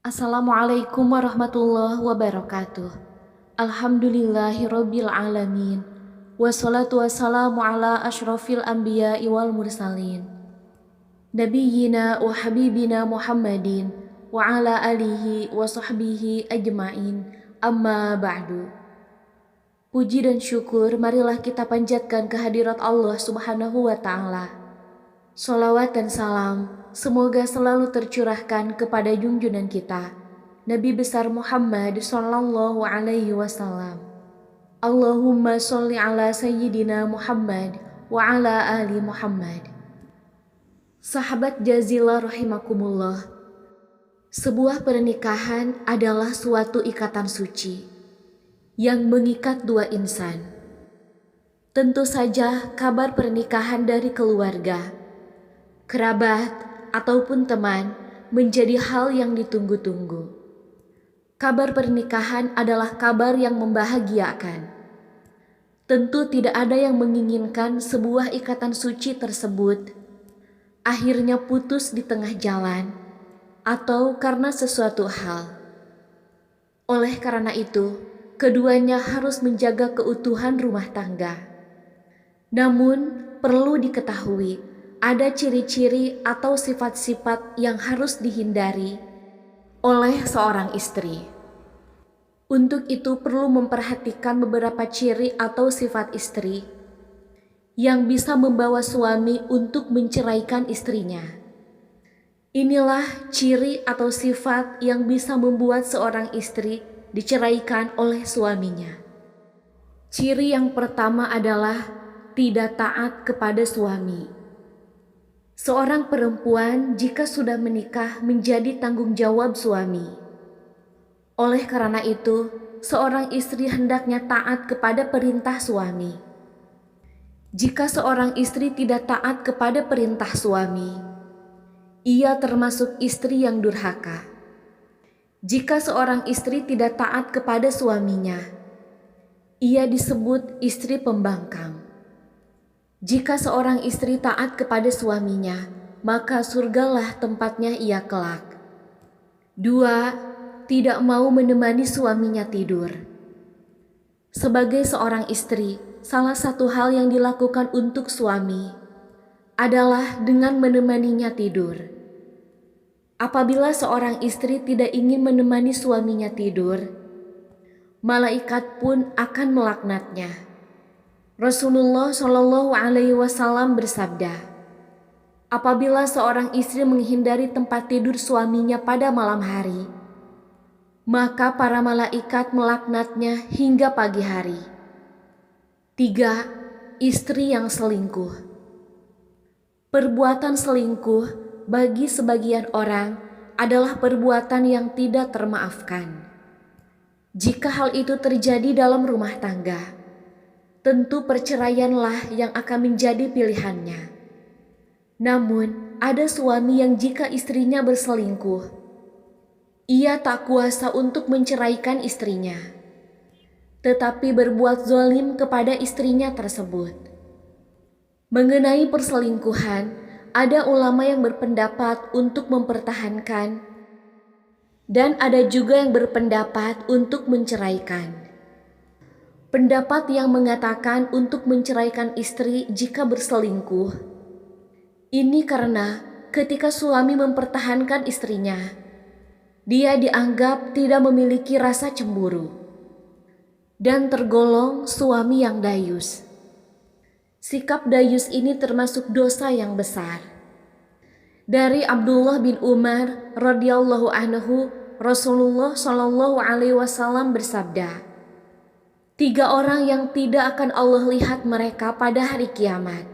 Assalamualaikum warahmatullahi wabarakatuh. Alhamdulillahirabbil alamin. Wassalatu wassalamu ala asyrafil anbiya'i wal mursalin. Nabiyyina wa habibina Muhammadin wa ala alihi wa sahbihi ajma'in. Amma ba'du. Puji dan syukur marilah kita panjatkan kehadirat Allah Subhanahu wa ta'ala. Sholawat dan salam semoga selalu tercurahkan kepada junjungan kita, Nabi besar Muhammad sallallahu alaihi wasallam. Allahumma sholli ala sayyidina Muhammad wa ala ali Muhammad. Sahabat Jazilah rahimakumullah. Sebuah pernikahan adalah suatu ikatan suci yang mengikat dua insan. Tentu saja kabar pernikahan dari keluarga, kerabat, ataupun teman menjadi hal yang ditunggu-tunggu. Kabar pernikahan adalah kabar yang membahagiakan. Tentu tidak ada yang menginginkan sebuah ikatan suci tersebut akhirnya putus di tengah jalan atau karena sesuatu hal. Oleh karena itu, keduanya harus menjaga keutuhan rumah tangga. Namun, perlu diketahui, ada ciri-ciri atau sifat-sifat yang harus dihindari oleh seorang istri. Untuk itu perlu memperhatikan beberapa ciri atau sifat istri yang bisa membawa suami untuk menceraikan istrinya. Inilah ciri atau sifat yang bisa membuat seorang istri diceraikan oleh suaminya. Ciri yang pertama adalah tidak taat kepada suami. Seorang perempuan jika sudah menikah menjadi tanggung jawab suami. Oleh karena itu, seorang istri hendaknya taat kepada perintah suami. Jika seorang istri tidak taat kepada perintah suami, ia termasuk istri yang durhaka. Jika seorang istri tidak taat kepada suaminya, ia disebut istri pembangkang. Jika seorang istri taat kepada suaminya, maka surgalah tempatnya ia kelak. 2. Tidak mau menemani suaminya tidur. Sebagai seorang istri, salah satu hal yang dilakukan untuk suami adalah dengan menemaninya tidur. Apabila seorang istri tidak ingin menemani suaminya tidur, malaikat pun akan melaknatnya. Rasulullah Shallallahu Alaihi Wasallam bersabda, apabila seorang istri menghindari tempat tidur suaminya pada malam hari, maka para malaikat melaknatnya hingga pagi hari. 3. Istri yang selingkuh. Perbuatan selingkuh bagi sebagian orang adalah perbuatan yang tidak termaafkan. Jika hal itu terjadi dalam rumah tangga, tentu perceraianlah yang akan menjadi pilihannya. Namun, ada suami yang jika istrinya berselingkuh, ia tak kuasa untuk menceraikan istrinya, tetapi berbuat zalim kepada istrinya tersebut. Mengenai perselingkuhan, ada ulama yang berpendapat untuk mempertahankan, dan ada juga yang berpendapat untuk menceraikan. Pendapat yang mengatakan untuk menceraikan istri jika berselingkuh, ini karena ketika suami mempertahankan istrinya, dia dianggap tidak memiliki rasa cemburu dan tergolong suami yang dayus. Sikap dayus ini termasuk dosa yang besar. Dari Abdullah bin Umar radhiyallahu anhu, Rasulullah Shallallahu Alaihi Wasallam bersabda, 3 orang yang tidak akan Allah lihat mereka pada hari kiamat.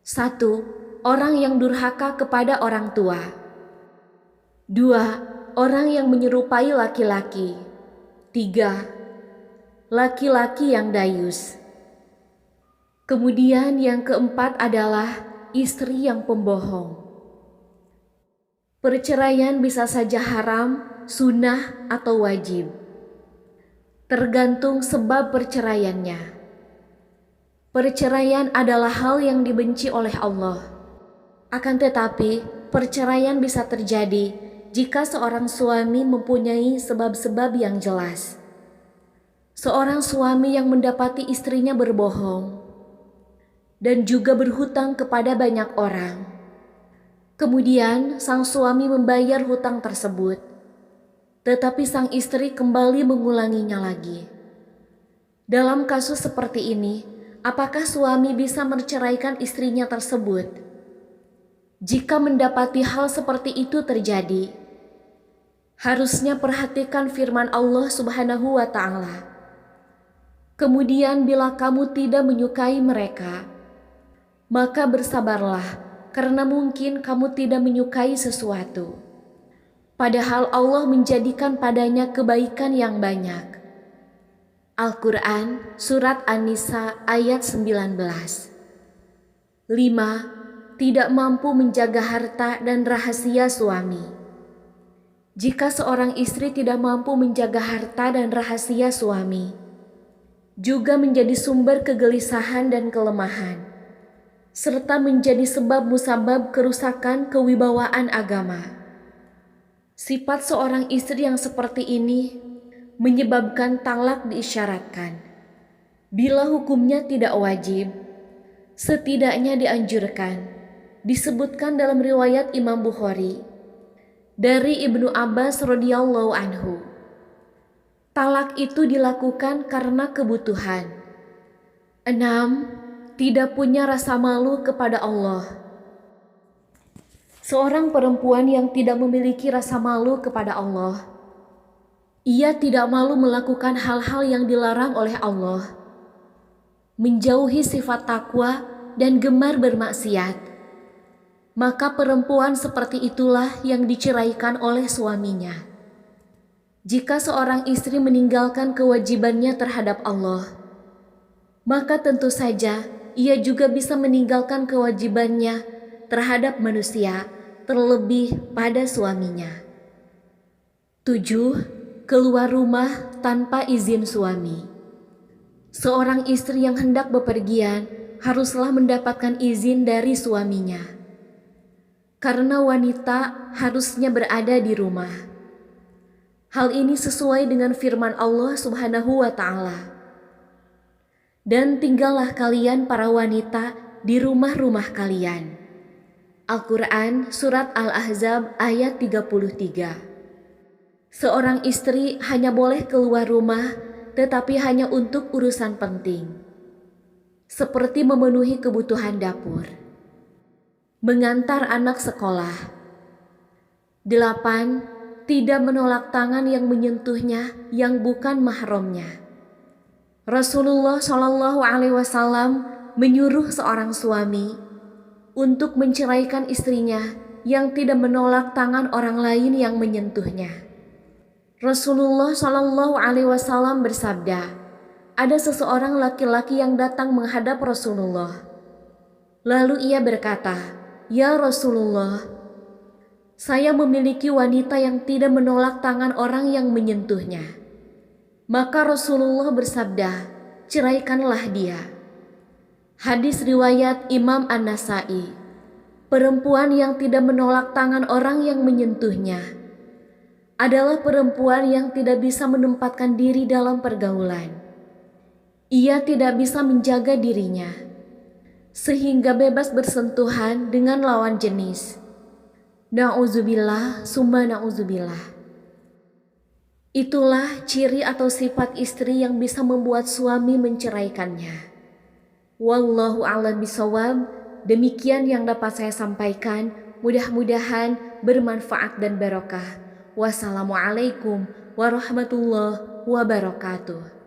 1. Orang yang durhaka kepada orang tua. 2. Orang yang menyerupai laki-laki. 3. Laki-laki yang dayus. Kemudian yang keempat adalah istri yang pembohong. Perceraian bisa saja haram, sunnah, atau wajib. tergantung sebab perceraiannya. Perceraian adalah hal yang dibenci oleh Allah. Akan tetapi, perceraian bisa terjadi jika seorang suami mempunyai sebab-sebab yang jelas. Seorang suami yang mendapati istrinya berbohong dan juga berhutang kepada banyak orang. Kemudian sang suami membayar hutang tersebut, tetapi sang istri kembali mengulanginya lagi. Dalam kasus seperti ini, apakah suami bisa menceraikan istrinya tersebut? Jika mendapati hal seperti itu terjadi, harusnya perhatikan firman Allah Subhanahu wa Ta'ala. Kemudian bila kamu tidak menyukai mereka, maka bersabarlah karena mungkin kamu tidak menyukai sesuatu. Padahal Allah menjadikan padanya kebaikan yang banyak. Al-Quran Surat An-Nisa ayat 19. 5. Tidak mampu menjaga harta dan rahasia suami. Jika seorang istri tidak mampu menjaga harta dan rahasia suami, juga menjadi sumber kegelisahan dan kelemahan, serta menjadi sebab musabab kerusakan kewibawaan agama. Sifat seorang istri yang seperti ini menyebabkan talak diisyaratkan. Bila hukumnya tidak wajib, setidaknya dianjurkan. Disebutkan dalam riwayat Imam Bukhari dari Ibnu Abbas radhiyallahu anhu. Talak itu dilakukan karena kebutuhan. 6. Tidak punya rasa malu kepada Allah. Seorang perempuan yang tidak memiliki rasa malu kepada Allah, ia tidak malu melakukan hal-hal yang dilarang oleh Allah, menjauhi sifat takwa dan gemar bermaksiat, maka perempuan seperti itulah yang diceraikan oleh suaminya. Jika seorang istri meninggalkan kewajibannya terhadap Allah, maka tentu saja ia juga bisa meninggalkan kewajibannya terhadap manusia, terlebih pada suaminya. 7. Keluar rumah tanpa izin suami. Seorang istri yang hendak bepergian haruslah mendapatkan izin dari suaminya, karena wanita harusnya berada di rumah. Hal ini sesuai dengan firman Allah Subhanahu wa Ta'ala. Dan tinggallah kalian para wanita di rumah-rumah kalian. Al-Quran Surat Al-Ahzab ayat 33. Seorang istri hanya boleh keluar rumah, tetapi hanya untuk urusan penting, seperti memenuhi kebutuhan dapur, mengantar anak sekolah. 8. Tidak menolak tangan yang menyentuhnya yang bukan mahramnya. Rasulullah Shallallahu Alaihi Wasallam menyuruh seorang suami untuk menceraikan istrinya yang tidak menolak tangan orang lain yang menyentuhnya. Rasulullah Shallallahu Alaihi Wasallam bersabda, ada seseorang laki-laki yang datang menghadap Rasulullah. Lalu ia berkata, "Ya Rasulullah, saya memiliki wanita yang tidak menolak tangan orang yang menyentuhnya." Maka Rasulullah bersabda, "Ceraikanlah dia." Hadis riwayat Imam An-Nasai. Perempuan yang tidak menolak tangan orang yang menyentuhnya adalah perempuan yang tidak bisa menempatkan diri dalam pergaulan. Ia tidak bisa menjaga dirinya, sehingga bebas bersentuhan dengan lawan jenis. Na'udzubillah summa na'udzubillah. Itulah ciri atau sifat istri yang bisa membuat suami menceraikannya. Wallahu a'lam bishawab. Demikian yang dapat saya sampaikan. Mudah-mudahan bermanfaat dan barokah. Wassalamualaikum warahmatullahi wabarakatuh.